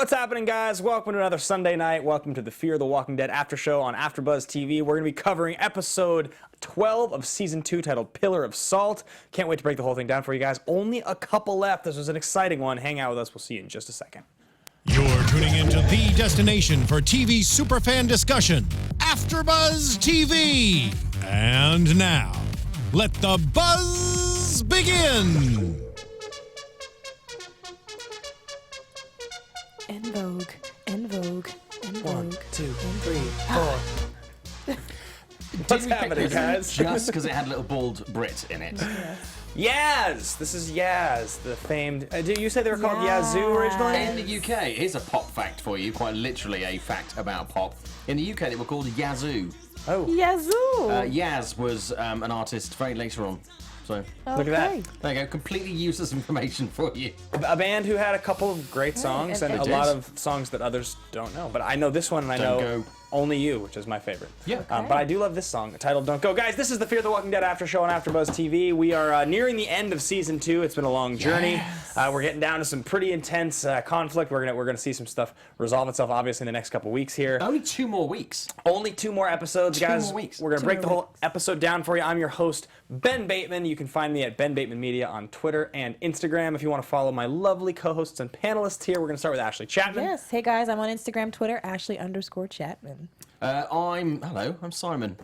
What's happening, guys? Welcome to another Sunday night. Welcome to the Fear the Walking Dead after show on AFTERBUZZ TV. We're going to be covering episode 12 of season 2 titled Pillar of Salt. Can't wait to break the whole thing down for you guys. Only a couple left. This was an exciting one. Hang out with us. We'll see you in just a second. You're tuning into the destination for TV superfan discussion, AFTERBUZZ TV. And now, let the buzz begin. En vogue, en vogue, en vogue. 1, 2, 3, 4. What's happening, guys? Just because it had a little bald Brit in it. Yaz! This is Yaz, the famed... did you say they were called Yazoo originally? In the UK, here's a pop fact for you, quite literally a fact about pop. In the UK, they were called Yazoo. Oh. Yazoo! Yaz was an artist very later on. So, Look at that. there you go, completely useless information for you. A band who had a couple of great songs and and a they lot did. of songs that others don't know. But I know this one and I Don't know Go. Only You, which is my favorite. Yeah. Okay. But I do love this song titled Don't Go. Guys, this is the Fear the Walking Dead after show on AFTERBUZZ TV. We are nearing the end of season 2. It's been a long journey. We're getting down to some pretty intense conflict. We're gonna see some stuff resolve itself obviously in the next couple weeks here. Only 2 more weeks. Only 2 more episodes, guys. 2 more weeks. We're gonna break the whole episode down for you. I'm your host, Ben Bateman. You can find me at Ben Bateman Media on Twitter and Instagram. If you want to follow my lovely co-hosts and panelists here, we're gonna start with Ashley Chatman. Yes. Hey guys, I'm on Instagram, Twitter, Ashley_Chatman. I'm Simon.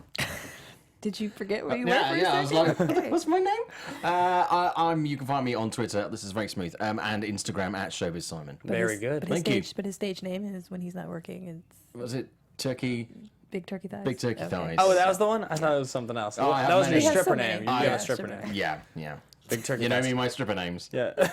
Did you forget where you were Yeah, for a yeah, I was second? like, what's my name? You can find me on Twitter, this is very smooth, and Instagram at Showbiz Simon. Very good. But his Thank you. But his stage name is when he's not working. It's Was it Turkey? Big Turkey Thighs. Big Turkey Okay. Thighs. Oh, that was the one? I thought it was something else. Oh, I that have was your many. He has stripper so name. many. You have Yeah, a stripper stripper name. Yeah, yeah. Big Turkey You know Thighs. me, my stripper names. Yeah.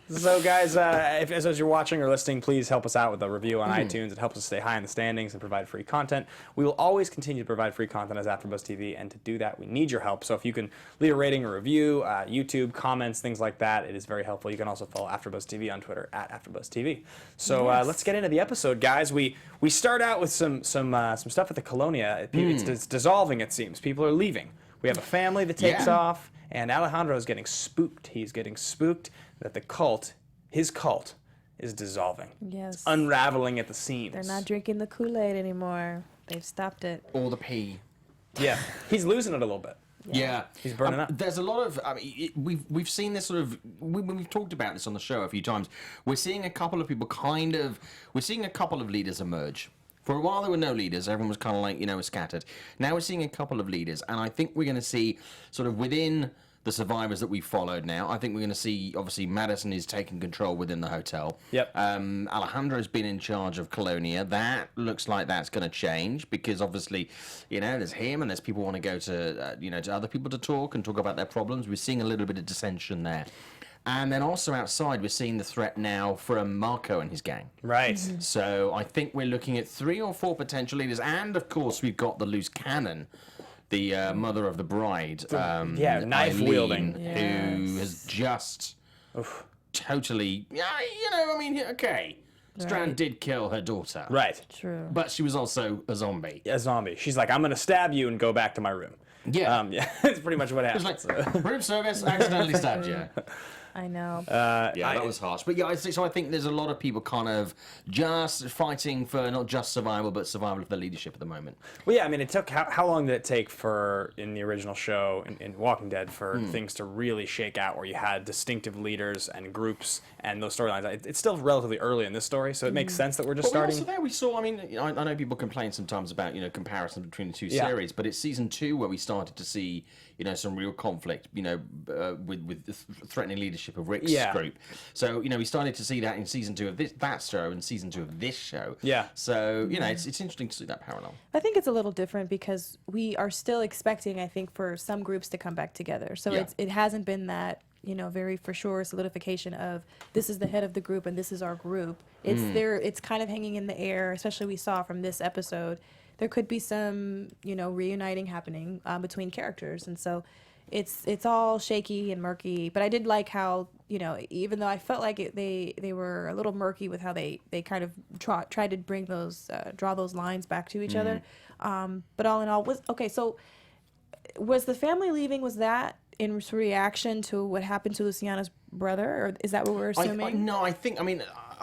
So, guys, as you're watching or listening, please help us out with a review on iTunes. It helps us stay high in the standings and provide free content. We will always continue to provide free content as AfterBuzz TV, and to do that, we need your help. So if you can leave a rating or review, YouTube, comments, things like that, it is very helpful. You can also follow AfterBuzz TV on Twitter at AfterBuzz TV. So let's get into the episode, guys. We start out with some stuff at the Colonia. It's dissolving, it seems. People are leaving. We have a family that takes off. And Alejandro is getting spooked. He's getting spooked that the cult, his cult, is dissolving. Yes. It's unraveling at the seams. They're not drinking the Kool-Aid anymore. They've stopped it. Or the pea. Yeah, he's losing it a little bit. Yeah, He's burning up. There's a lot of. I mean, we've seen this sort of. When we've talked about this on the show a few times, we're seeing a couple of people We're seeing a couple of leaders emerge. For a while, there were no leaders. Everyone was kind of like, scattered. Now we're seeing a couple of leaders, and I think we're going to see sort of within the survivors that we followed now, I think we're going to see, obviously, Madison is taking control within the hotel. Yep. Alejandro's been in charge of Colonia. That looks like that's going to change because, obviously, there's him and there's people who want to go to, to other people to talk about their problems. We're seeing a little bit of dissension there. And then also outside, we're seeing the threat now from Marco and his gang. Right. So I think we're looking at 3 or 4 potential leaders. And, of course, we've got the loose cannon, the mother of the bride. knife Eileen, wielding. who has just totally... okay. Strand Right. did kill her daughter. Right. True. But she was also a zombie. A zombie. She's like, I'm going to stab you and go back to my room. Yeah. Yeah, it's pretty much what It was happens. like, room service, accidentally stabbed you. I know. Yeah, that was harsh. But yeah, I think there's a lot of people kind of just fighting for not just survival, but survival of the leadership at the moment. Well, yeah, I mean, it took, how long did it take in the original show, in Walking Dead, for things to really shake out where you had distinctive leaders and groups and those storylines? It's still relatively early in this story, so it makes sense that we're just starting. Also there we saw, I know people complain sometimes about, comparison between the two series, but it's season 2 where we started to see, some real conflict, with the threatening leadership of Rick's group. So, we started to see that in season 2 of that show and season 2 of this show. Yeah. So, it's interesting to see that parallel. I think it's a little different because we are still expecting, I think, for some groups to come back together. So it hasn't been that, very for sure solidification of this is the head of the group and this is our group. It's it's kind of hanging in the air, especially we saw from this episode. There could be some, reuniting happening between characters. And so it's all shaky and murky. But I did like how, even though I felt like they were a little murky with how they kind of tried to bring those, draw those lines back to each other. But all in all, so was the family leaving, was that in reaction to what happened to Luciana's brother? Or is that what we're assuming? No, I think,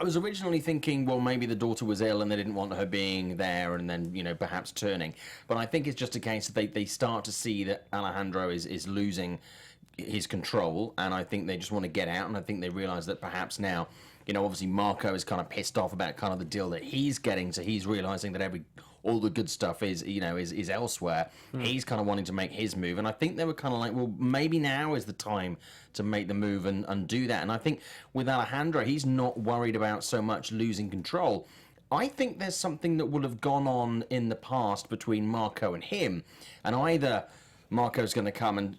I was originally thinking, well, maybe the daughter was ill and they didn't want her being there and then, perhaps turning. But I think it's just a case that they start to see that Alejandro is losing his control, and I think they just want to get out, and I think they realize that perhaps now, obviously Marco is kind of pissed off about kind of the deal that he's getting, so he's realizing that all the good stuff is elsewhere. He's kind of wanting to make his move, and I think they were kind of like, well, maybe now is the time to make the move and do that. And I think with Alejandro, he's not worried about so much losing control. I think there's something that would have gone on in the past between Marco and him, and either Marco's going to come and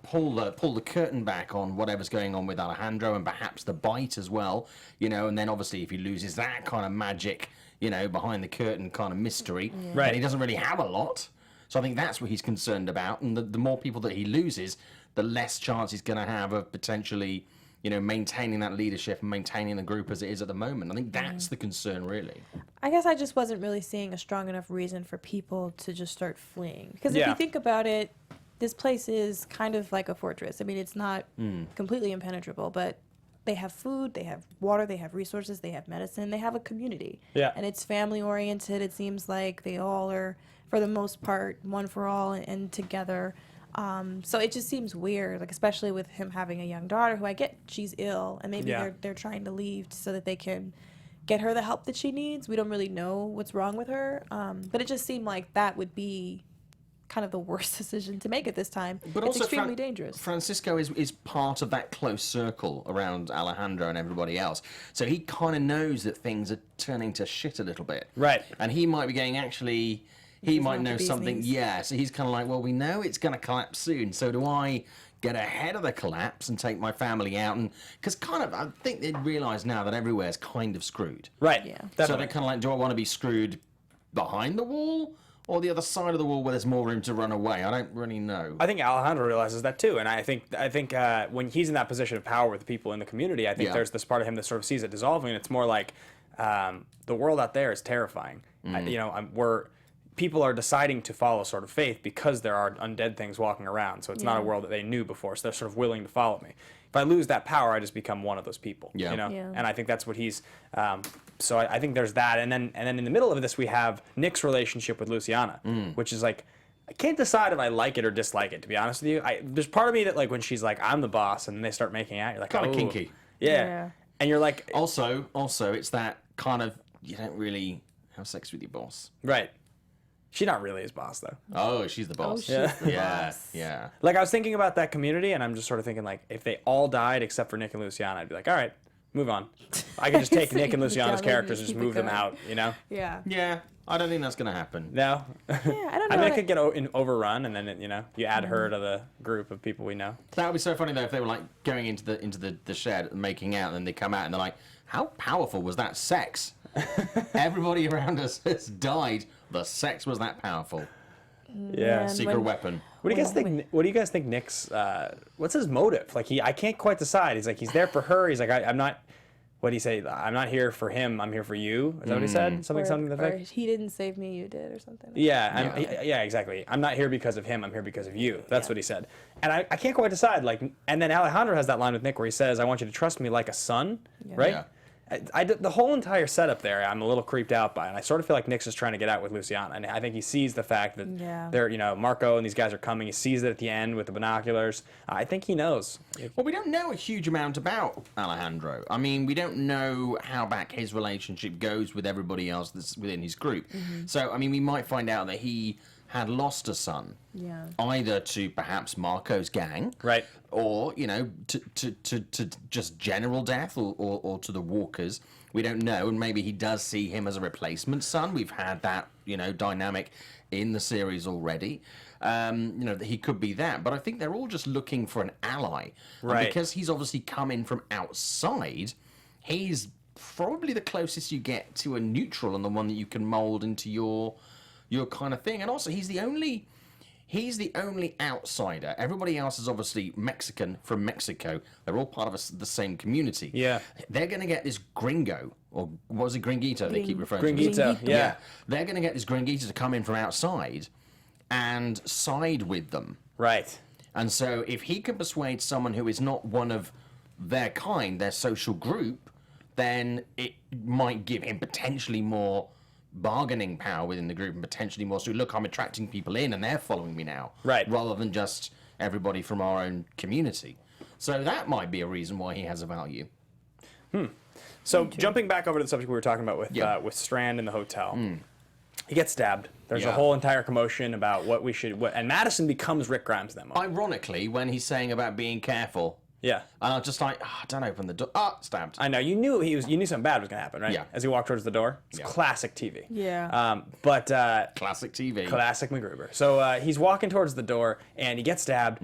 pull the curtain back on whatever's going on with Alejandro, and perhaps the bite as well, and then obviously if he loses that kind of magic, behind the curtain kind of mystery, Right. and he doesn't really have a lot. So I think that's what he's concerned about, and the more people that he loses, the less chance he's going to have of potentially, maintaining that leadership and maintaining the group as it is at the moment. I think that's the concern, really. I guess I just wasn't really seeing a strong enough reason for people to just start fleeing. Because if Yeah. you think about it, this place is kind of like a fortress. I mean, it's not completely impenetrable, but they have food, they have water, they have resources, they have medicine, they have a community. Yeah. And it's family oriented. It seems like they all are, for the most part, one for all and together. So it just seems weird, like especially with him having a young daughter who I get she's ill, and maybe Yeah. they're trying to leave so that they can get her the help that she needs. We don't really know what's wrong with her, but it just seemed like that would be kind of the worst decision to make at this time. But it's also extremely dangerous. Francisco is part of that close circle around Alejandro and everybody else. So he kind of knows that things are turning to shit a little bit. Right. And he might be going, actually, he is might not the know bee's something. knees. Yeah, so he's kind of like, well, we know it's going to collapse soon. So do I get ahead of the collapse and take my family out? And because I think they realise now that everywhere's kind of screwed. Right. Yeah. So Definitely. they're kind of like, do I want to be screwed behind the wall or the other side of the wall where there's more room to run away? I don't really know. I think Alejandro realizes that too, and I think when he's in that position of power with the people in the community, I think Yeah. there's this part of him that sort of sees it dissolving. And it's more like the world out there is terrifying. People are deciding to follow sort of faith because there are undead things walking around. So it's not a world that they knew before. So they're sort of willing to follow me. If I lose that power, I just become one of those people. Yeah. Yeah. And I think that's what he's. So I think there's that, and then in the middle of this we have Nick's relationship with Luciana, which is like. I can't decide if I like it or dislike it, to be honest with you. There's part of me that, like, when she's like, I'm the boss, and then they start making out, you're like, Kinda oh. kinky. Yeah. Yeah. And you're like, Also, it's that kind of, you don't really have sex with your boss. right. She's not really his boss, though. Oh, she's the boss. she's the yeah, boss. yeah. Like, I was thinking about that community, and I'm just sort of thinking, like, if they all died except for Nick and Luciana, I'd be like, all right, move on. I can just take Nick and Luciana's Yeah, characters and keep just it move them going. out, you know? Yeah. Yeah, I don't think that's going to happen. No? Yeah, I don't know. I mean, it that- could get overrun, and then, you add her to the group of people we know. That would be so funny, though, if they were, like, going into the shed and making out, and then they come out and they're like, how powerful was that sex? Everybody around us has died. The sex was that powerful. Yeah. And Secret when- weapon. What do you guys Well, think? What do you guys think Nick's? What's his motive? Like I can't quite decide. He's like he's there for her. He's like I'm not. What did he say? I'm not here for him. I'm here for you. Is that what he said? Something to the or effect. he didn't save me, you did, or something. Yeah, Yeah. yeah, exactly. I'm not here because of him. I'm here because of you. That's what he said. And I can't quite decide. Like, and then Alejandro has that line with Nick where he says, "I want you to trust me like a son." Yeah. Right. Yeah. The whole entire setup there, I'm a little creeped out by, and I sort of feel like Nick's just trying to get out with Luciana, and I think he sees the fact that Yeah. they're, Marco and these guys are coming. He sees it at the end with the binoculars. I think he knows. Well, we don't know a huge amount about Alejandro. I mean, we don't know how back his relationship goes with everybody else that's within his group. So, I mean, we might find out that he had lost a son. Yeah. Either to perhaps Marco's gang. Right. Or, to just general death or to the walkers. We don't know. And maybe he does see him as a replacement son. We've had that, dynamic in the series already. He could be that. But I think they're all just looking for an ally. Right. And because he's obviously come in from outside, he's probably the closest you get to a neutral and the one that you can mold into your kind of thing. And also, he's the only outsider. Everybody else is obviously Mexican from Mexico. They're all part of the same community. Yeah. They're going to get this gringo, or what was it, gringuito they keep referring to? Gringuito, yeah. They're going to get this gringuito to come in from outside and side with them. Right. And so if he can persuade someone who is not one of their kind, their social group, then it might give him potentially more bargaining power within the group and potentially more. So look, I'm attracting people in and they're following me now. Right. Rather than just everybody from our own community. So that might be a reason why he has a value. So jumping back over to the subject we were talking about with Strand in the hotel. He gets stabbed. There's a whole entire commotion about what we should... and Madison becomes Rick Grimes then. Ironically, when he's saying about being careful... Yeah. And I'm just like, don't open the door. Stabbed. I know. You knew something bad was going to happen, right? Yeah. As he walked towards the door. It's classic TV. Yeah. Classic TV. Classic MacGruber. So he's walking towards the door, and he gets stabbed.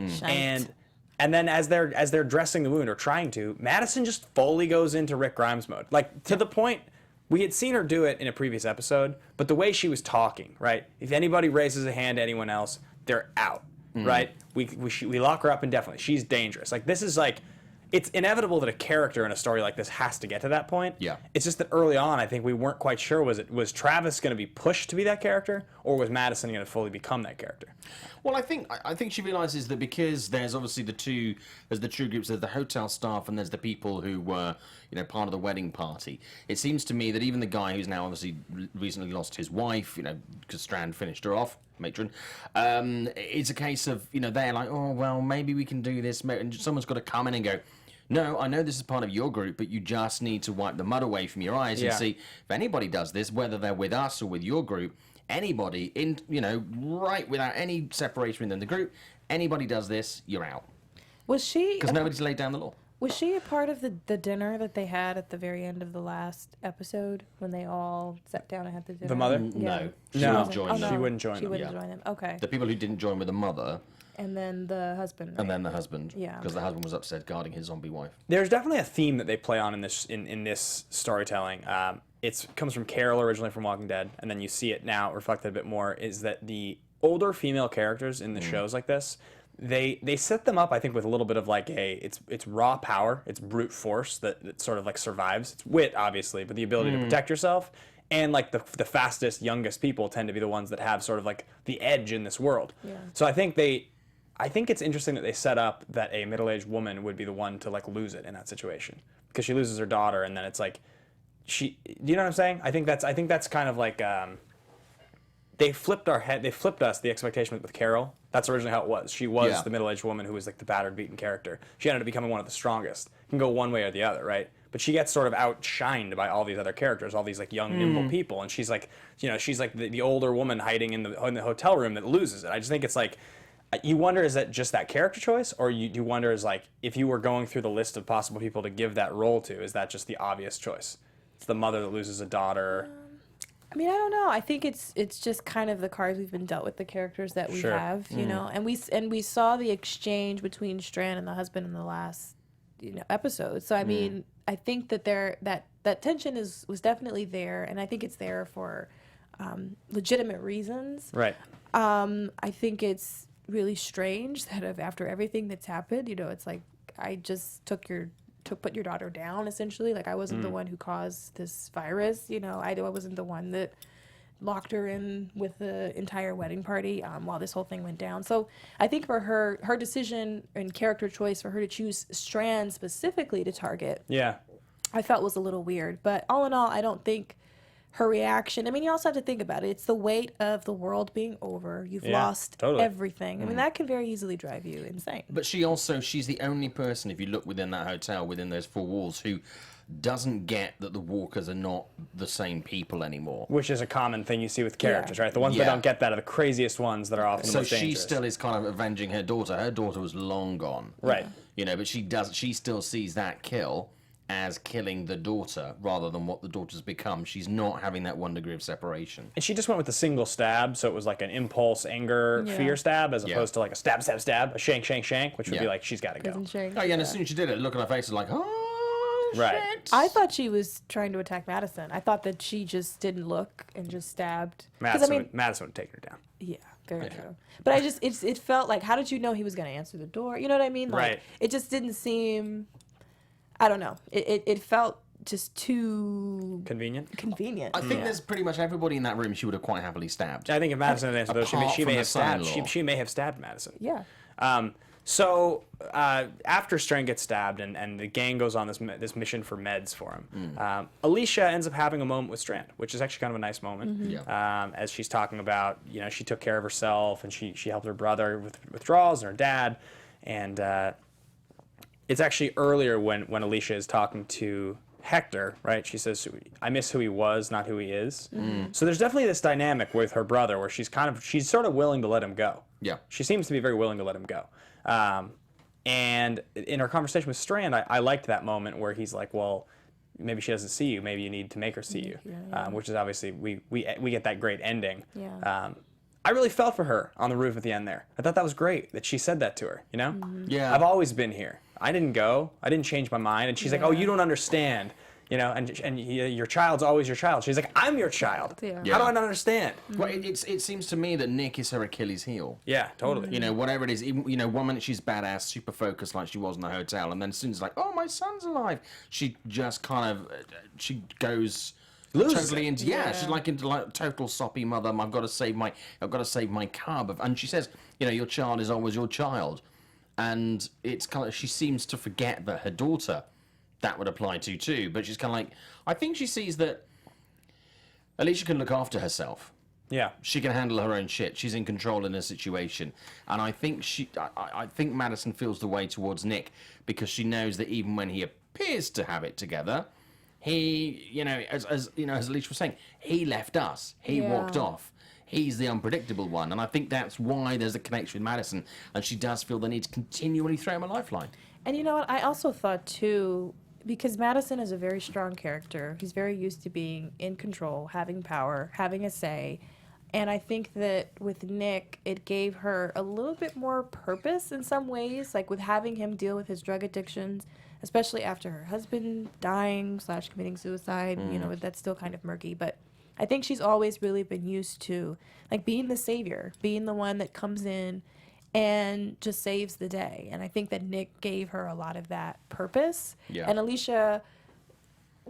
And then as they're dressing the wound, or trying to, Madison just fully goes into Rick Grimes mode. Like, to the point... We had seen her do it in a previous episode, but the way she was talking, right? If anybody raises a hand to anyone else, they're out, right? We lock her up indefinitely. She's dangerous. Like, this is like, it's inevitable that a character in a story like this has to get to that point. Yeah. It's just that early on, I think we weren't quite sure, was Travis going to be pushed to be that character, or was Madison going to fully become that character? Well, I think she realizes that because there's obviously there's the two groups, there's the hotel staff and there's the people who were, part of the wedding party. It seems to me that even the guy who's now obviously recently lost his wife, because Strand finished her off, matron, it's a case of, they're like, oh, well, maybe we can do this, and someone's got to come in and go, no, I know this is part of your group, but you just need to wipe the mud away from your eyes and see if anybody does this, whether they're with us or with your group, anybody in, right without any separation within the group, anybody does this, you're out. Was she? Because nobody's laid down the law. Was she a part of the dinner that they had at the very end of the last episode when they all sat down and had the dinner? The mother? No. She No. wouldn't join Oh, them. no. She wouldn't join She them. wouldn't join them. Okay. The people who didn't join were the mother And then the husband. Right? and then the husband. Yeah. Because the husband was upstairs guarding his zombie wife. There's definitely a theme that they play on in this storytelling. It comes from Carol originally from Walking Dead, and then you see it now reflected a bit more, is that the older female characters in the shows like this, they set them up, I think, with a little bit of like it's raw power, it's brute force that sort of like survives. It's wit, obviously, but the ability to protect yourself. And like the fastest, youngest people tend to be the ones that have sort of like the edge in this world. Yeah. So I think it's interesting that they set up that a middle-aged woman would be the one to like lose it in that situation, because she loses her daughter, and then it's like do you know what I'm saying? I think that's kind of like they flipped us the expectation with Carol. That's originally how it was. She was the middle-aged woman who was like the battered, beaten character. She ended up becoming one of the strongest. It can go one way or the other, right? But she gets sort of outshined by all these other characters, all these like young, nimble people, and she's like, she's like the older woman hiding in the hotel room that loses it. I just think it's like, you wonder, is that just that character choice, or you wonder, is like, if you were going through the list of possible people to give that role to, is that just the obvious choice? It's the mother that loses a daughter. I mean, I don't know. I think it's just kind of the cards we've been dealt with, the characters that we have, and we saw the exchange between Strand and the husband in the last episode. So I mean, I think that that tension was definitely there, and I think it's there for legitimate reasons. Right. I think really strange that after everything that's happened, it's like, I just put your daughter down, essentially. Like, I wasn't the one who caused this virus, I wasn't the one that locked her in with the entire wedding party while this whole thing went down. So I think for her decision and character choice for her to choose Strand specifically to target, I felt was a little weird. But all in all, I don't think her reaction, I mean, you also have to think about it. It's the weight of the world being over. You've lost everything. I mean, that can very easily drive you insane. But she's the only person, if you look within that hotel, within those four walls, who doesn't get that the walkers are not the same people anymore. Which is a common thing you see with characters, right? The ones that don't get that are the craziest ones that are often the most dangerous. So she still is kind of avenging her daughter. Her daughter was long gone. Right. But she still sees that kill as killing the daughter rather than what the daughter's become. She's not having that one degree of separation. And she just went with a single stab, so it was like an impulse, anger, fear stab, as opposed to like a stab, stab, stab, a shank, shank, shank, which would be like, she's got to go. Oh, yeah, and as soon as she did it, look on her face, like, oh, right. shit. I thought she was trying to attack Madison. I thought that she just didn't look and just stabbed. Madison would take her down. Yeah, very true. But it felt like, how did you know he was going to answer the door? You know what I mean? Like, right. It just didn't seem, I don't know. It felt just too convenient. I think there's pretty much everybody in that room she would have quite happily stabbed. I think if Madison had answered those, she may have Apart from the stabbed. son-in-law. She may have stabbed Madison. Yeah. So after Strand gets stabbed and the gang goes on this mission for meds for him, Alicia ends up having a moment with Strand, which is actually kind of a nice moment. Yeah. As she's talking about, she took care of herself and she helped her brother with withdrawals and her dad. And it's actually earlier when Alicia is talking to Hector, right? She says, I miss who he was, not who he is. So there's definitely this dynamic with her brother where she's sort of willing to let him go. Yeah. She seems to be very willing to let him go. And in her conversation with Strand, I liked that moment where he's like, well, maybe she doesn't see you. Maybe you need to make her see you. Which is obviously, we get that great ending. Yeah. I really felt for her on the roof at the end there. I thought that was great that she said that to her, Yeah. I've always been here. I didn't go. I didn't change my mind. And she's like, oh, you don't understand. And your child's always your child. She's like, I'm your child. Yeah. How do I not understand? Well, it seems to me that Nick is her Achilles heel. Yeah, totally. Whatever it is, even, 1 minute she's badass, super focused like she was in the hotel, and then as soon as like, oh, my son's alive, she just kind of, she goes totally into, she's like into like total soppy mother. I've got to save my cub. And she says, your child is always your child. And it's kind of, she seems to forget that her daughter, that would apply to too, but she's kind of like, I think she sees that Alicia can look after herself. Yeah. She can handle her own shit. She's in control in her situation. And I think I think Madison feels the way towards Nick because she knows that even when he appears to have it together, he, as Alicia was saying, he left us. He walked off. He's the unpredictable one. And I think that's why there's a connection with Madison. And she does feel the need to continually throw him a lifeline. And you know what? I also thought, too, because Madison is a very strong character. He's very used to being in control, having power, having a say. And I think that with Nick, it gave her a little bit more purpose in some ways, like with having him deal with his drug addictions, especially after her husband dying / committing suicide. That's still kind of murky. But I think she's always really been used to like being the savior, being the one that comes in and just saves the day. And I think that Nick gave her a lot of that purpose. Yeah. And Alicia,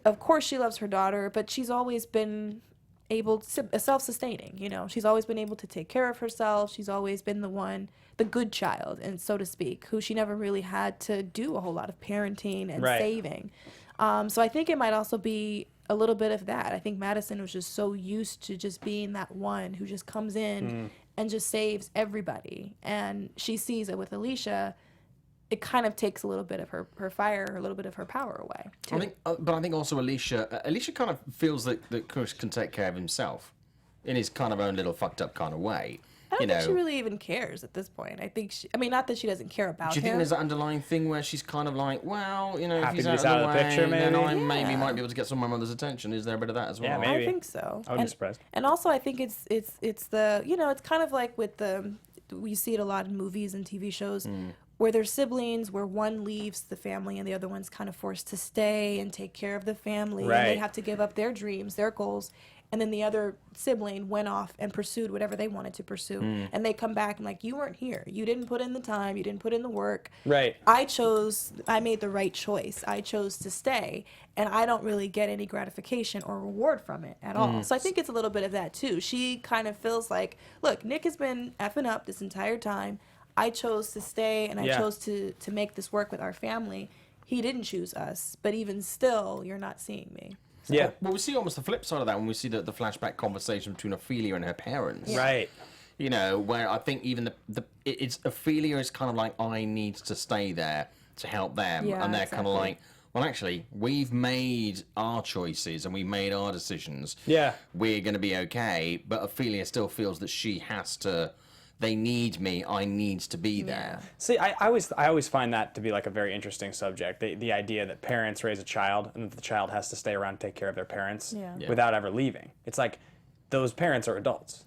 of course, she loves her daughter, but she's always been able to, self-sustaining, She's always been able to take care of herself. She's always been the good child, and so to speak, who she never really had to do a whole lot of parenting and saving. So I think it might also be a little bit of that. I think Madison was just so used to just being that one who just comes in and just saves everybody. And she sees it with Alicia. It kind of takes a little bit of her fire, a little bit of her power away, too. I think also Alicia kind of feels that Chris can take care of himself in his kind of own little fucked up kind of way. I don't think she really even cares at this point. I think not that she doesn't care about him. Do you think there's an underlying thing where she's kind of like, well, if he's out of of the way, picture, then I maybe? maybe might be able to get some of my mother's attention. Is there a bit of that as well? Yeah, maybe. I think so. I wouldn't be surprised. And also, I think it's the, it's kind of like with we see it a lot in movies and TV shows where there's siblings, where one leaves the family and the other one's kind of forced to stay and take care of the family. Right. And they have to give up their dreams, their goals. And then the other sibling went off and pursued whatever they wanted to pursue. And they come back and like, you weren't here. You didn't put in the time. You didn't put in the work. Right. I made the right choice. I chose to stay. And I don't really get any gratification or reward from it at all. So I think it's a little bit of that too. She kind of feels like, look, Nick has been effing up this entire time. I chose to stay and I chose to make this work with our family. He didn't choose us. But even still, you're not seeing me. So. Yeah. Well, we see almost the flip side of that when we see the flashback conversation between Ophelia and her parents. Yeah. Right. Where I think even it's Ophelia is kind of like, I need to stay there to help them. Yeah, and they're exactly. kind of like, well, actually, we've made our choices and we made our decisions. Yeah. We're going to be okay. But Ophelia still feels that she has to, they need me, I need to be there. See, I always find that to be like a very interesting subject. The idea that parents raise a child and that the child has to stay around and take care of their parents without ever leaving. It's like those parents are adults.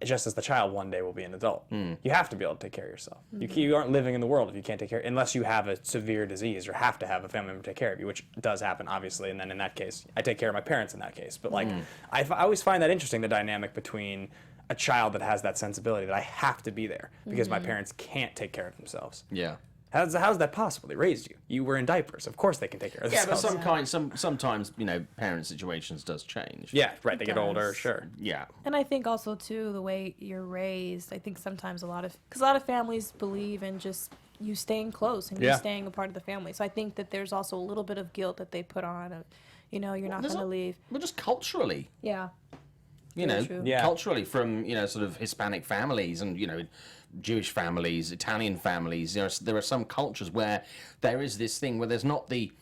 Just as the child one day will be an adult. You have to be able to take care of yourself. You aren't living in the world if you can't take care, unless you have a severe disease or have to have a family member take care of you, which does happen, obviously. And then in that case, I take care of my parents in that case. But like, I always find that interesting, the dynamic between a child that has that sensibility that I have to be there because my parents can't take care of themselves. Yeah. How's that possible? They raised you. You were in diapers. Of course they can take care of themselves. Yeah, but sometimes parent situations does change. Yeah, right. They get older, does. sure. Yeah. And I think also too the way you're raised. I think sometimes because a lot of families believe in just you staying close and you staying a part of the family. So I think that there's also a little bit of guilt that they put on of, you're not going to leave. Well, just culturally. Yeah. True. Culturally from, sort of Hispanic families and, Jewish families, Italian families, there are some cultures where there is this thing where there's not the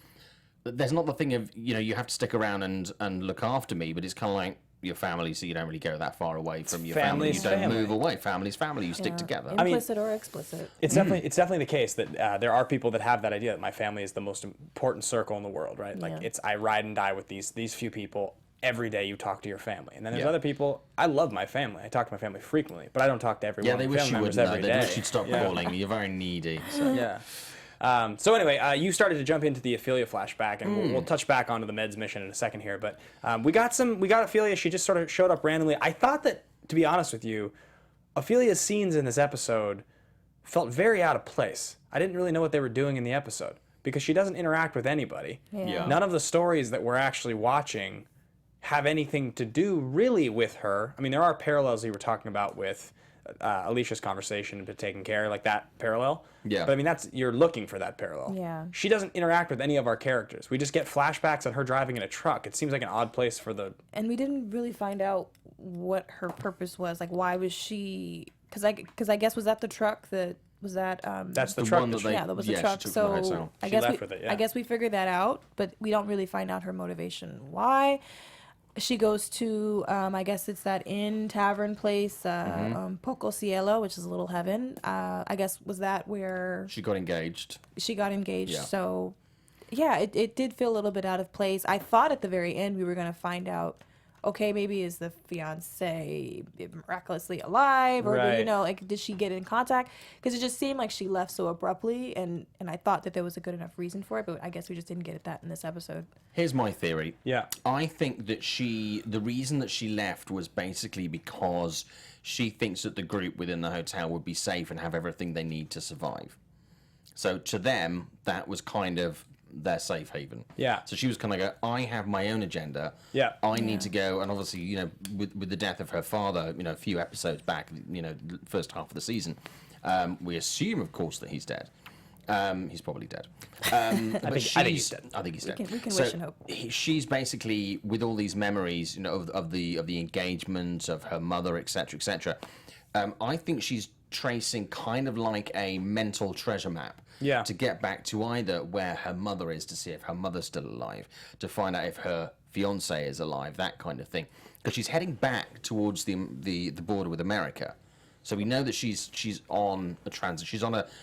thing of, you have to stick around and look after me, but it's kind of like your family, so you don't really go that far away from your family. You don't move away. Family's family. You stick together. Implicit or explicit. It's definitely the case that there are people that have that idea that my family is the most important circle in the world, right? Like I ride and die with these few people. Every day you talk to your family, and then there's other people. I love my family. I talk to my family frequently, but I don't talk to everyone. Yeah, they wish you wouldn't. They wish you'd stop Yeah. calling. You're very needy. So. Yeah. So anyway, you started to jump into the Ophelia flashback, and we'll touch back onto the Meds mission in a second here. But we got Ophelia. She just sort of showed up randomly. I thought that, to be honest with you, Ophelia's scenes in this episode felt very out of place. I didn't really know what they were doing in the episode because she doesn't interact with anybody. Yeah. None of the stories that we're actually watching have anything to do really with her. I mean, there are parallels you were talking about with Alicia's conversation to taking care, like that parallel. Yeah. But I mean, you're looking for that parallel. Yeah. She doesn't interact with any of our characters. We just get flashbacks on her driving in a truck. It seems like an odd place for the... And we didn't really find out what her purpose was. Like, why was she... Because I guess, was that the truck that... Was that... That's the truck. one that they- that was the yeah, truck. she took from the So hotel. I She guess left with it, yeah. I guess we figured that out, but we don't really find out her motivation. Why? She goes to, I guess it's that inn tavern place, Poco Cielo, which is a little heaven. I guess, was that where She got engaged. she got engaged? Yeah. So, yeah, it did feel a little bit out of place. I thought at the very end we were going to find out, okay, maybe is the fiance miraculously alive? Or, Right. did she get in contact? Because it just seemed like she left so abruptly, and I thought that there was a good enough reason for it, but I guess we just didn't get that in this episode. Here's my theory. Yeah. I think that the reason that she left was basically because she thinks that the group within the hotel would be safe and have everything they need to survive. So to them, that was kind of their safe haven. Yeah. So she was kind of go, I have my own agenda. Yeah. I need to go, and obviously, with the death of her father, a few episodes back, the first half of the season, we assume, of course, that he's dead. He's probably dead. I think he's dead. I think he's dead. We can So wish and hope. she's basically, with all these memories, of the engagement of her mother, etc., etc. I think she's tracing kind of like a mental treasure map. Yeah. To get back to either where her mother is, to see if her mother's still alive, to find out if her fiance is alive, that kind of thing. Because she's heading back towards the border with America. So we know that she's on a transit.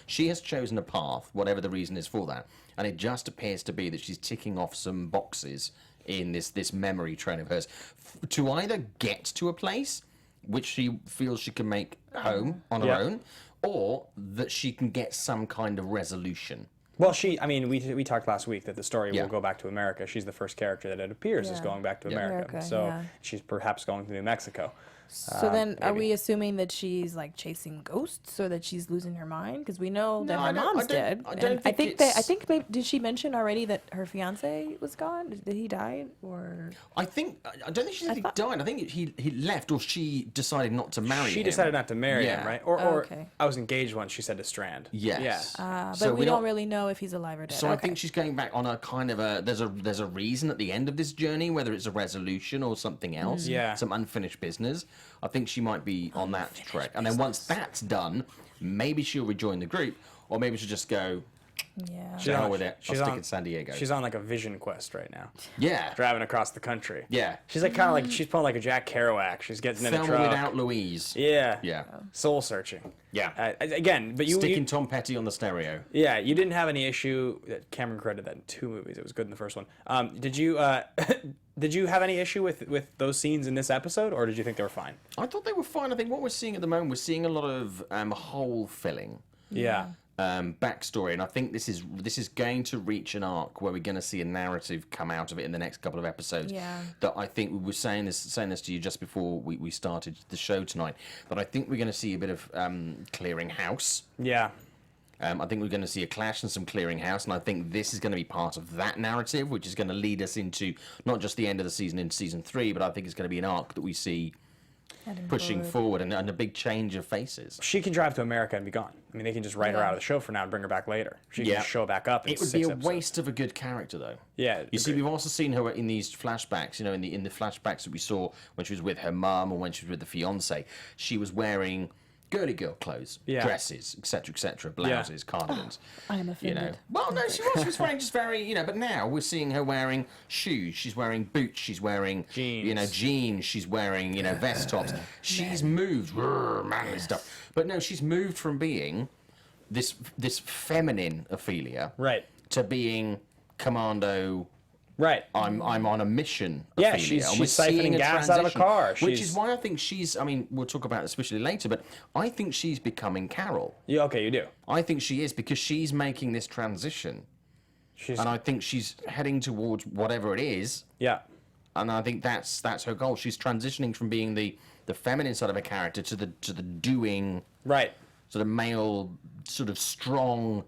She has chosen a path, whatever the reason is for that, and it just appears to be that she's ticking off some boxes in this memory train of hers to either get to a place which she feels she can make home on her own, or that she can get some kind of resolution. Well, we talked last week that the story will go back to America. She's the first character that it appears is going back to America. So she's perhaps going to New Mexico. So then, are we assuming that she's like chasing ghosts, or that she's losing her mind? Because we know that her mom's dead. I don't And think I think did she mention already that her fiance was gone? Did he die, or? I don't think she said he died. I think he left, or she decided not to marry him. She decided not to marry him, right? Or Okay. I was engaged once, she said to Strand. Yes. Yeah. But we don't really know if he's alive or dead. So I think she's going back on a kind of there's a reason at the end of this journey, whether it's a resolution or something else. Yeah. Some unfinished business. I think she might be on that track. And then once that's done, maybe she'll rejoin the group, or maybe she'll just go, Yeah. to hell with it, I'll stick in San Diego. She's on like a vision quest right now. Yeah. Driving across the country. Yeah. She's like kind of like, she's pulling like a Jack Kerouac. She's getting in a Thelma truck. without Louise. Yeah. Yeah. Soul searching. Yeah. Again, but you Sticking Tom Petty on the stereo. Yeah, you didn't have any issue. Cameron credited that in 2 movies. It was good in the first one. Did you did you have any issue with those scenes in this episode, or did you think they were fine? I thought they were fine. I think what we're seeing at the moment, we're seeing a lot of hole filling. Yeah. Backstory, and I think this is going to reach an arc where we're going to see a narrative come out of it in the next couple of episodes. Yeah. That I think we were saying this to you just before we started the show tonight. But I think we're going to see a bit of clearing house. Yeah. I think we're going to see a clash and some clearing house, and I think this is going to be part of that narrative, which is going to lead us into not just the end of the season in season 3, but I think it's going to be an arc that we see pushing forward and a big change of faces. She can drive to America and be gone. I mean, they can just write her out of the show for now and bring her back later. She can just show back up. In It would 6 be a episodes. waste of a good character, though. Yeah, You see, we've also seen her in these flashbacks. You know, in the flashbacks that we saw when she was with her mum or when she was with the fiance, she was wearing girly girl clothes, dresses, etc., blouses, cardigans. I am offended. You know, well, no, she was wearing just very, you know. But now we're seeing her wearing shoes. She's wearing boots. She's wearing jeans. You know, jeans. She's wearing, you know, vest tops. She's moved, manly stuff. But no, she's moved from being this feminine Ophelia, right, to being commando. Right. I'm on a mission. Yeah, Ophelia, and she's siphoning gas out of a car. Which is why I think she's. I mean, we'll talk about it especially later, but I think she's becoming Carol. Yeah, okay, you do. I think she is because she's making this transition, and I think she's heading towards whatever it is. Yeah. And I think that's her goal. She's transitioning from being the feminine side of a character to the doing. Right. Sort of male, sort of strong.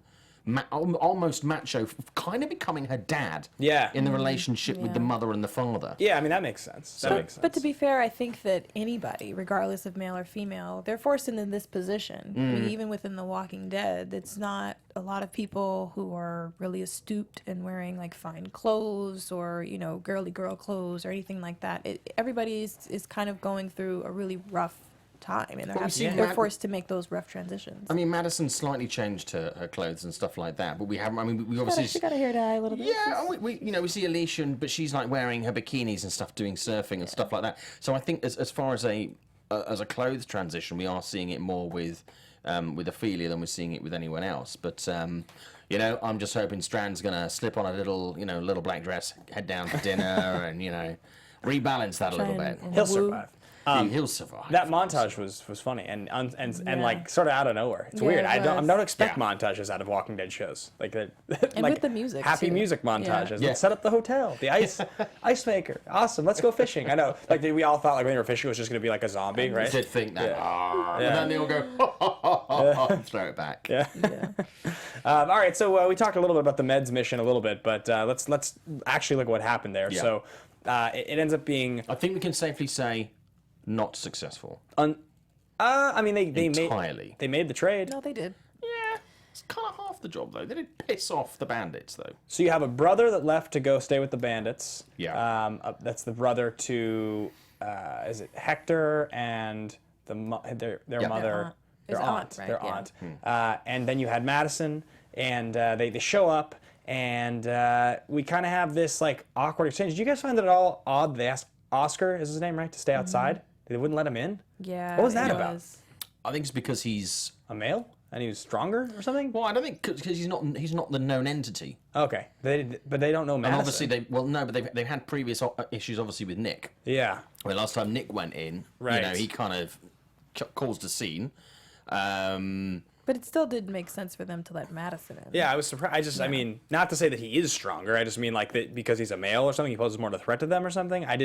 Almost macho, kind of becoming her dad. Yeah. In the relationship with the mother and the father. Yeah, I mean, that makes sense. That makes sense. But to be fair, I think that anybody, regardless of male or female, they're forced into this position. I mean, even within The Walking Dead, it's not a lot of people who are really astute and wearing like fine clothes or, you know, girly girl clothes or anything like that. Everybody is kind of going through a really rough time, and they're forced to make those rough transitions. I mean, Madison slightly changed her clothes and stuff like that, but we haven't. I mean, we obviously She got a hair dye a little bit. Yeah, we see Alicia, but she's like wearing her bikinis and stuff, doing surfing and stuff like that. So I think as far as a clothes transition, we are seeing it more with Ophelia than we're seeing it with anyone else. But you know, I'm just hoping Strand's gonna slip on a little black dress, head down for dinner, and you know, rebalance that a little bit. He'll survive. He'll survive. That montage was funny and like sort of out of nowhere. It's weird. I don't expect montages out of Walking Dead shows. Like And like with the music, happy too. music montages. Yeah. Let's set up the hotel, the ice maker. Awesome. Let's go fishing. I know. Like we all thought like when they were fishing it was just gonna be like a zombie, right? I did think that. Yeah. And then they all go and throw it back. Yeah. All right. So we talked a little bit about the meds mission a little bit, but let's actually look at what happened there. Yeah. So it ends up being. I think we can safely say not successful. I mean, they Entirely. made the trade. No, they did. Yeah, it's kind of half the job though. They did piss off the bandits though. So you have a brother that left to go stay with the bandits. Yeah. That's the brother to is it Hector and their mother, His aunt, right? their Yeah. aunt. And then you had Madison, and they show up, and we kind of have this like awkward exchange. Did you guys find that at all odd? They asked Oscar, is his name, right, to stay outside. They wouldn't let him in. Yeah. What was that it about? was. I think it's because he's. A male, and he was stronger or something. Well, I don't think because he's not the known entity. Okay, but they don't know Madison. And obviously they've had previous issues obviously with Nick. Yeah. Well, last time Nick went in, Right. you know, he kind of caused a scene. But it still did make sense for them to let Madison in. Yeah, I was surprised. I mean, not to say that he is stronger. I just mean like that because he's a male or something, he poses more of a threat to them or something. I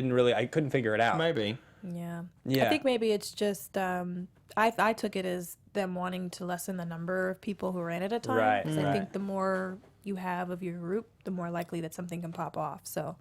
couldn't figure it out. Maybe. Yeah. Yeah. I think maybe it's just I took it as them wanting to lessen the number of people who are in at a time. Right, 'Cause right. I think the more you have of your group, the more likely that something can pop off. So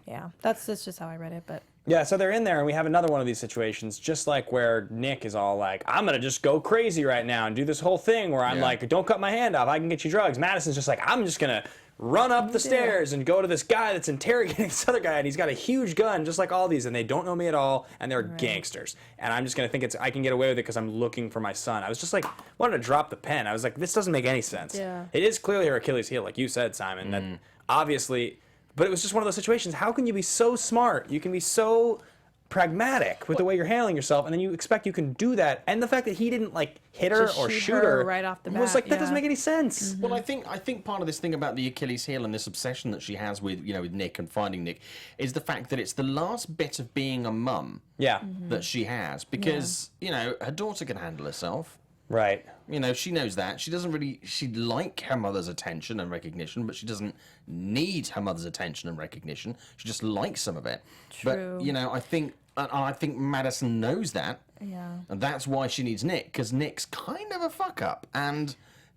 yeah, that's just how I read it. But Yeah, so they're in there, and we have another one of these situations, just like where Nick is all like, I'm going to just go crazy right now and do this whole thing where I'm like, don't cut my hand off, I can get you drugs. Madison's just like, I'm just going to run up the stairs and go to this guy that's interrogating this other guy, and he's got a huge gun, just like all these, and they don't know me at all, and they're gangsters. And I'm just going to think I can get away with it because I'm looking for my son. I was just like, wanted to drop the pen. I was like, this doesn't make any sense. Yeah. It is clearly her Achilles heel, like you said, Simon, that obviously, but it was just one of those situations. How can you be so smart? You can be so pragmatic with the way you're handling yourself, and then you expect you can do that, and the fact that he didn't like hit her Just or shoot shoot her her right off the was bat, like that doesn't yeah. make any sense. Well, I think part of this thing about the Achilles heel and this obsession that she has with with Nick and finding Nick is the fact that it's the last bit of being a mum Yeah. that she has because her daughter can handle herself. Right. She knows that. She doesn't really. She'd like her mother's attention and recognition, but she doesn't need her mother's attention and recognition. She just likes some of it. True. But I think Madison knows that. Yeah. And that's why she needs Nick, because Nick's kind of a fuck up. And,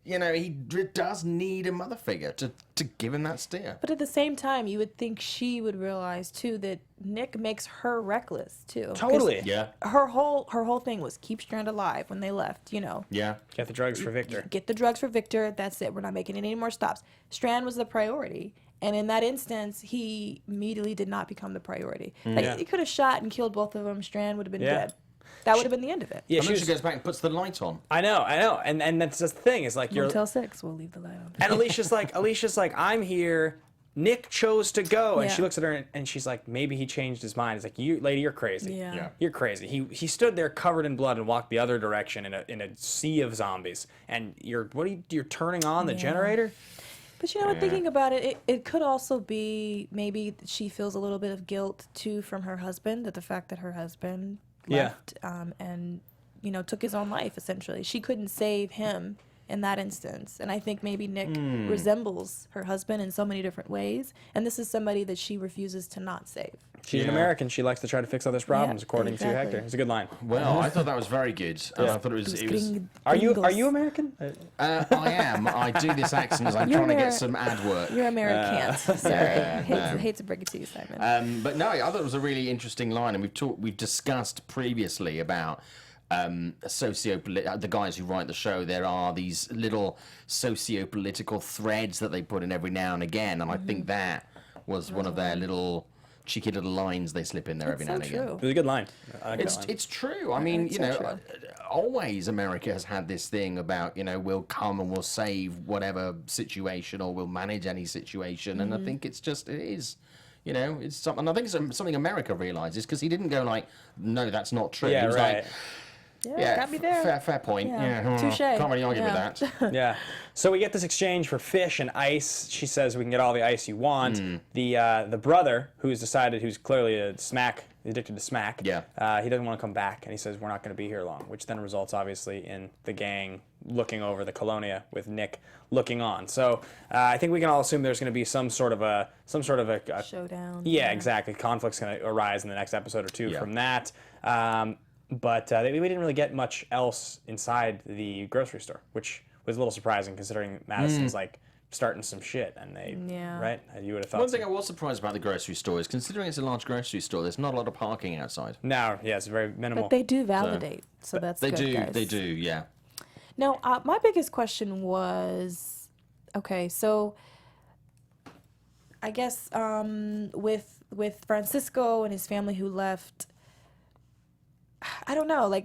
he does need a mother figure to give him that steer. But at the same time, you would think she would realize too that Nick makes her reckless too. 'Cause Totally. Yeah. Her whole thing was keep Strand alive when they left. Yeah. Get the drugs for Victor. Get the drugs for Victor. That's it. We're not making any more stops. Strand was the priority. And in that instance, he immediately did not become the priority. Like, he could have shot and killed both of them. Strand would have been dead. That would have been the end of it. Yeah, And then she goes back and puts the light on. I know. And that's just the thing. Is like Motel 6, we'll leave the light on. And Alicia's like, I'm here. Nick chose to go. And Yeah. she looks at her and she's like, maybe he changed his mind. It's like, lady, you're crazy. Yeah. You're crazy. He stood there covered in blood and walked the other direction in a sea of zombies. And you're turning on the generator? But thinking about it, it could also be maybe she feels a little bit of guilt too from her husband, at the fact that her husband left and took his own life essentially. She couldn't save him in that instance, and I think maybe Nick resembles her husband in so many different ways, and this is somebody that she refuses to not save. She's an American. She likes to try to fix others' problems, according to Hector. It's a good line. Well, I thought that was very good. I thought it was. Are you American? I am. I do this accent as I'm trying to get some ad work. You're American. Sorry, hate to break it to you, Simon. But no, I thought it was a really interesting line, and we've discussed previously about the guys who write the show. There are these little socio-political threads that they put in every now and again, and I think that was one of their little cheeky little lines they slip in there every now and again. It was a good line. I like that line. It's true. I mean, always America has had this thing about, we'll come and we'll save whatever situation or we'll manage any situation. And I think it is. It's something. I think it's something America realizes, because he didn't go like, no, that's not true. Yeah, he was right. like, Yeah, got me there. Fair point. Yeah. Touche. Can't really argue with that. Yeah. So we get this exchange for fish and ice. She says we can get all the ice you want. The brother, who's clearly addicted to smack. Yeah. He doesn't want to come back, and he says we're not going to be here long, which then results obviously in the gang looking over the Colonia with Nick looking on. So I think we can all assume there's going to be some sort of a Showdown. Yeah, exactly. Conflict's going to arise in the next episode or two from that. But we didn't really get much else inside the grocery store, which was a little surprising considering Madison's like starting some shit, and right? You would have thought. One thing I was surprised about the grocery store is, considering it's a large grocery store, there's not a lot of parking outside. No, yeah, it's very minimal. But they do validate, so that's good, guys. They do, yeah. No, my biggest question was, okay, so I guess with Francisco and his family who left, I don't know.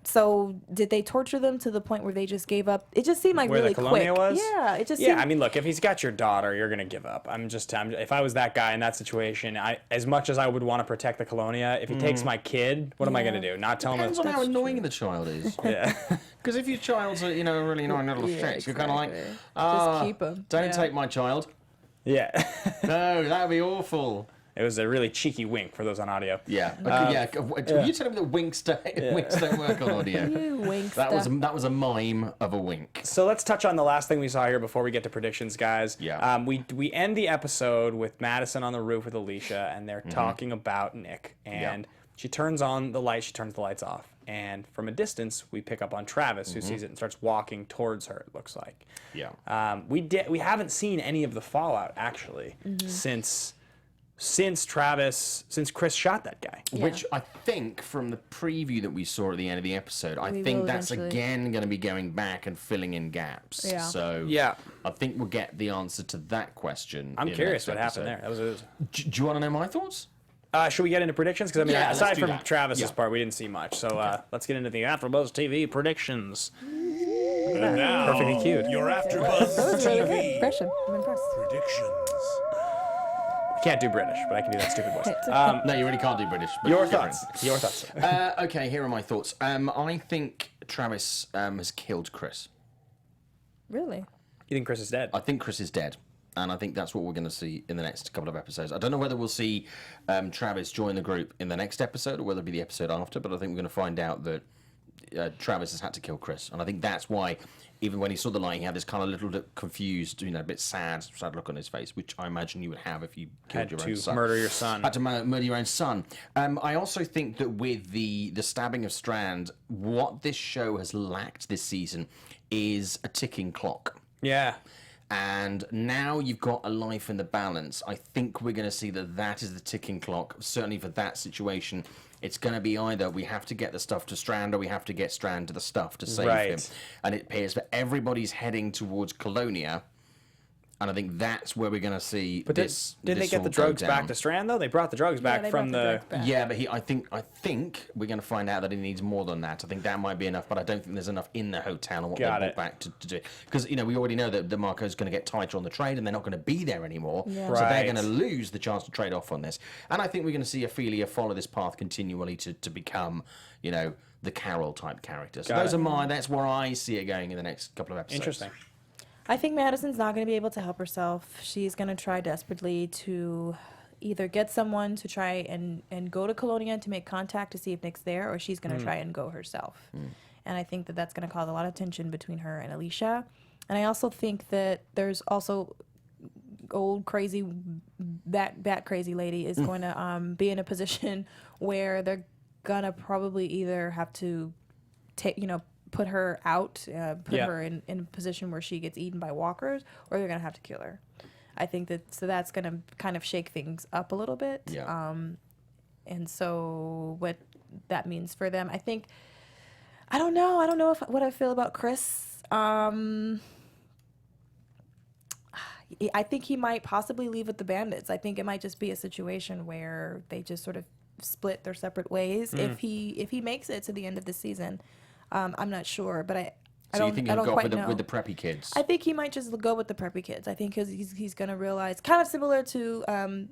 So did they torture them to the point where they just gave up? It just seemed like Where really the Colonia quick. was? Yeah, it just Yeah, seemed... I mean, look, if he's got your daughter, you're gonna give up. If I was that guy in that situation, as much as I would want to protect the Colonia, if he takes my kid, what am I gonna do? Not tell him? Depends on how annoying the child is. Yeah. Because if your child's a really annoying little shit, you're kind of like, Just keep him. Don't take my child. Yeah. No, that would be awful. It was a really cheeky wink for those on audio. Yeah. You telling me that winks don't work on audio? You winks. That was a mime of a wink. So let's touch on the last thing we saw here before we get to predictions, guys. Yeah. We end the episode with Madison on the roof with Alicia, and they're talking about Nick. And she turns on the light, she turns the lights off. And from a distance, we pick up on Travis, who sees it and starts walking towards her, it looks like. Yeah. We haven't seen any of the fallout, actually, since Chris shot that guy. Yeah. Which I think, from the preview that we saw at the end of the episode, I We think will that's eventually. again going to be going back and filling in gaps. Yeah. So Yeah. I think we'll get the answer to that question. I'm in curious next what happened episode. there. That was Do you want to know my thoughts? Should we get into predictions? Because I mean, Yeah, let's aside do from that. Travis's Yeah. part, we didn't see much. So let's get into the AfterBuzz TV predictions. And now, Perfectly cued. your That AfterBuzz was really good TV impression. I'm impressed. predictions. I can't do British, but I can do that stupid voice. No, you really can't do British. But Your it's different. thoughts. Your thoughts. Okay, here are my thoughts. I think Travis has killed Chris. Really? You think Chris is dead? I think Chris is dead. And I think that's what we're going to see in the next couple of episodes. I don't know whether we'll see Travis join the group in the next episode or whether it'll be the episode after, but I think we're going to find out that Travis has had to kill Chris, and I think that's why. Even when he saw the light, he had this kind of little bit confused, a bit sad look on his face, which I imagine you would have if you killed your own son. Murder your son. Had to murder your own son. I also think that with the stabbing of Strand, what this show has lacked this season is a ticking clock. Yeah. And now you've got a life in the balance. I think we're going to see that is the ticking clock, certainly for that situation. It's going to be either we have to get the stuff to Strand or we have to get Strand to the stuff to save him. And it appears that everybody's heading towards Colonia. And I think that's where we're going to see this. Did they get the drugs back to Strand though? They brought the drugs back from the. Yeah, but I think we're going to find out that he needs more than that. I think that might be enough, but I don't think there's enough in the hotel and what they brought back to do. Because we already know that Marco's going to get tighter on the trade, and they're not going to be there anymore. Yeah. So they're going to lose the chance to trade off on this. And I think we're going to see Ophelia follow this path continually to become, the Carol type character. So that's where I see it going in the next couple of episodes. Interesting. I think Madison's not going to be able to help herself. She's going to try desperately to either get someone to try and go to Colonia to make contact to see if Nick's there, or she's going to try and go herself. And I think that that's going to cause a lot of tension between her and Alicia. And I also think that there's also old crazy, bat crazy lady is going to be in a position where they're going to probably either have to put her out, put her in a position where she gets eaten by walkers, or they're going to have to kill her. I think that's going to kind of shake things up a little bit. Yeah. And so what that means for them, I don't know what I feel about Chris. I think he might possibly leave with the bandits. I think it might just be a situation where they just sort of split their separate ways if he makes it to the end of the season. I'm not sure, but I don't. You think I he'll don't go quite know. with the preppy kids? I think he might just go with the preppy kids. I think he's going to realize, kind of similar to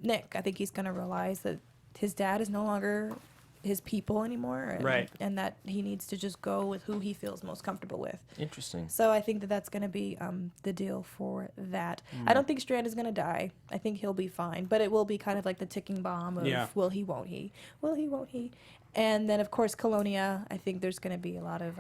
Nick. I think he's going to realize that his dad is no longer his people anymore, and that he needs to just go with who he feels most comfortable with. Interesting. So I think that's going to be the deal for that. I don't think Strand is going to die. I think he'll be fine, but it will be kind of like the ticking bomb of will he, won't he? Will he, won't he? And then, of course, Colonia, I think there's going to be a lot of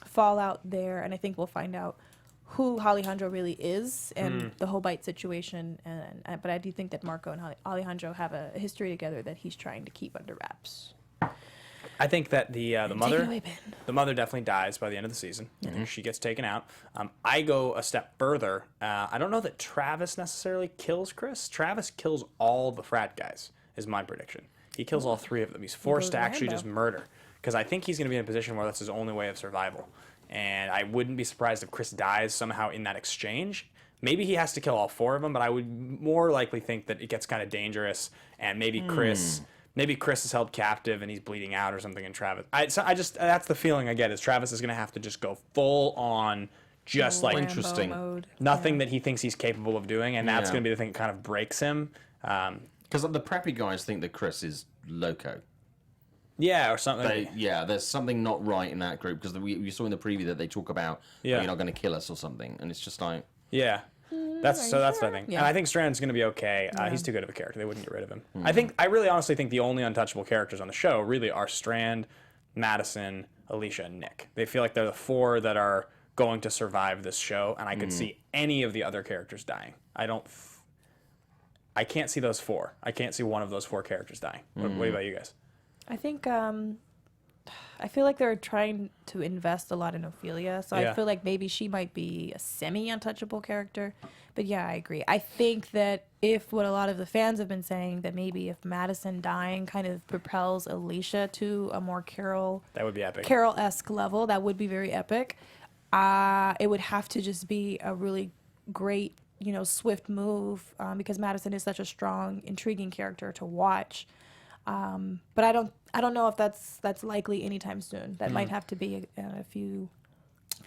fallout there, and I think we'll find out who Alejandro really is and the whole bite situation. But I do think that Marco and Alejandro have a history together that he's trying to keep under wraps. I think that the mother, away, Ben. the mother definitely dies by the end of the season. She gets taken out. I go a step further. I don't know that Travis necessarily kills Chris. Travis kills all the frat guys, is my prediction. He kills all three of them. He's forced to actually just murder. Because I think he's going to be in a position where that's his only way of survival. And I wouldn't be surprised if Chris dies somehow in that exchange. Maybe he has to kill all four of them, but I would more likely think that it gets kind of dangerous, and maybe Chris is held captive and he's bleeding out or something. And Travis, that's the feeling I get, is Travis is going to have to just go full on, just like interesting mode. Nothing that he thinks he's capable of doing, and that's going to be the thing that kind of breaks him. Because the preppy guys think that Chris is loco. Yeah, or something. There's something not right in that group, because we saw in the preview that they talk about you're not going to kill us or something, and it's just like that's what I think. Yeah. And I think Strand's going to be okay. He's too good of a character. They wouldn't get rid of him. I really honestly think the only untouchable characters on the show really are Strand, Madison, Alicia, and Nick. They feel like they're the four that are going to survive this show, and I could see any of the other characters dying. I can't see those four. I can't see one of those four characters dying. What about you guys? I think I feel like they're trying to invest a lot in Ophelia, so I feel like maybe she might be a semi-untouchable character. But yeah, I agree. I think that if what a lot of the fans have been saying, that maybe if Madison dying kind of propels Alicia to a more that would be epic. Carol-esque level, that would be very epic. It would have to just be a really great, swift move, because Madison is such a strong, intriguing character to watch. But I don't know if that's likely anytime soon. That might have to be a few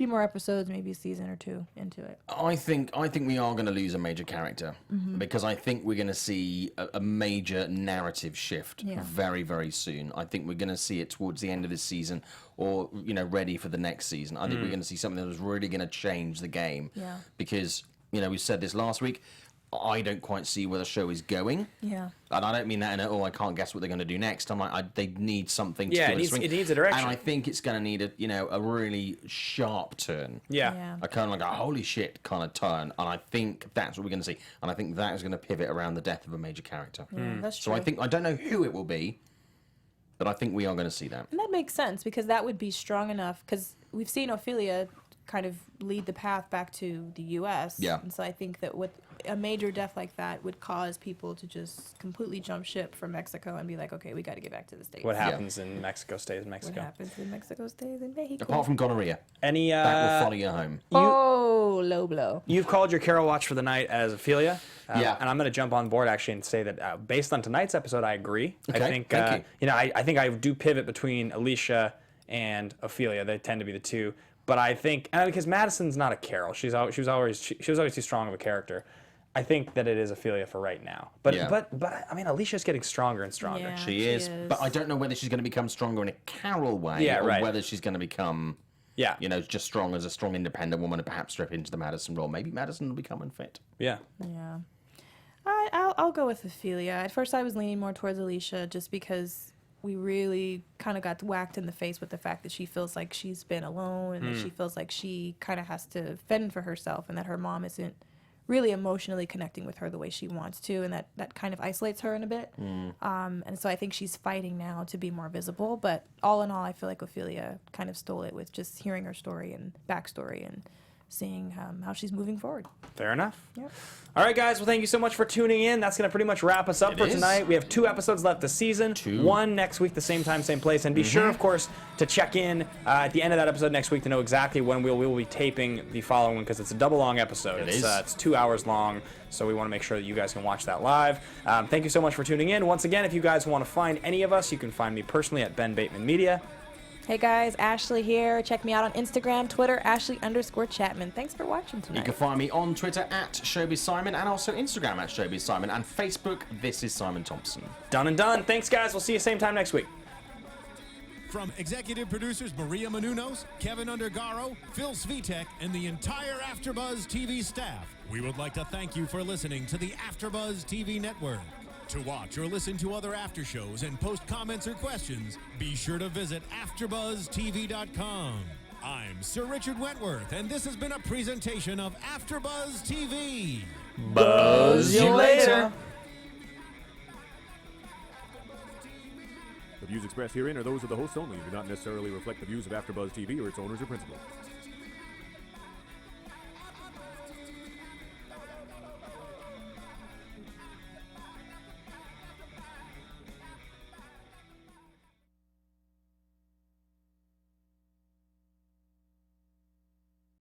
more episodes, maybe a season or two into it. I think we are going to lose a major character, because I think we're going to see a major narrative shift very, very soon. I think we're going to see it towards the end of this season, or ready for the next season. I think we're going to see something that is really going to change the game. Yeah. Because we said this last week. I don't quite see where the show is going. Yeah. And I don't mean that in a, I can't guess what they're going to do next. I'm like, they need something to Yeah, give it a needs, swing. it needs a direction. And I think it's going to need a really sharp turn. Yeah. A kind of like a holy shit kind of turn. And I think that's what we're going to see. And I think that is going to pivot around the death of a major character. Yeah, that's true. So I don't know who it will be, but I think we are going to see that. And that makes sense because that would be strong enough because we've seen Ophelia kind of lead the path back to the U.S. Yeah. And so I think that with a major death like that would cause people to just completely jump ship from Mexico and be like, okay, we got to get back to the States. What happens in Mexico stays in What Mexico. happens in Mexico stays in Mexico. Apart from gonorrhea. Any That will follow you home. Oh, low blow. You've called your Carol Watch for the night as Ophelia. Yeah. And I'm going to jump on board actually and say that based on tonight's episode, I agree. Okay, I think, thank you. I think I do pivot between Alicia and Ophelia. They tend to be the two. But I think, and because Madison's not a Carol, she was always too strong of a character. I think that it is Ophelia for right now. But Yeah. but I mean, Alicia's getting stronger and stronger. Yeah. She She is, is. but I don't know whether she's going to become stronger in a Carol way, Yeah, or right. whether she's going to become, Yeah. just strong as a strong independent woman and perhaps step into the Madison role. Maybe Madison will become unfit. Yeah. Yeah. I'll go with Ophelia. At first, I was leaning more towards Alicia just because we really kind of got whacked in the face with the fact that she feels like she's been alone and that she feels like she kind of has to fend for herself and that her mom isn't really emotionally connecting with her the way she wants to, and that kind of isolates her in a bit. And so I think she's fighting now to be more visible. But all in all, I feel like Ophelia kind of stole it with just hearing her story and backstory and seeing how she's moving forward. Fair enough. Yep. All right, guys. Well, thank you so much for tuning in. That's going to pretty much wrap us up for is. tonight. We have 2 episodes left this season. 2. 1 next week, the same time, same place. And be sure, of course, to check in at the end of that episode next week to know exactly when we will be taping the following one because it's a double long episode. It's 2 hours long, so we want to make sure that you guys can watch that live. Thank you so much for tuning in. Once again, if you guys want to find any of us, you can find me personally at Ben Bateman Media. Hey guys, Ashley here. Check me out on Instagram, Twitter, Ashley_Chatman. Thanks for watching You tonight. can find me on Twitter at ShowbizSimon and also Instagram at ShowbizSimon and Facebook, This is Simon Thompson. Done and done. Thanks, guys. We'll see you same time next week. From executive producers Maria Menounos, Kevin Undergaro, Phil Svitek, and the entire AfterBuzz TV staff, we would like to thank you for listening to the AfterBuzz TV network. To watch or listen to other after shows and post comments or questions, be sure to visit AfterBuzzTV.com. I'm Sir Richard Wentworth, and this has been a presentation of AfterBuzz TV. Buzz you later. The views expressed herein are those of the hosts only and do not necessarily reflect the views of AfterBuzz TV or its owners or principals.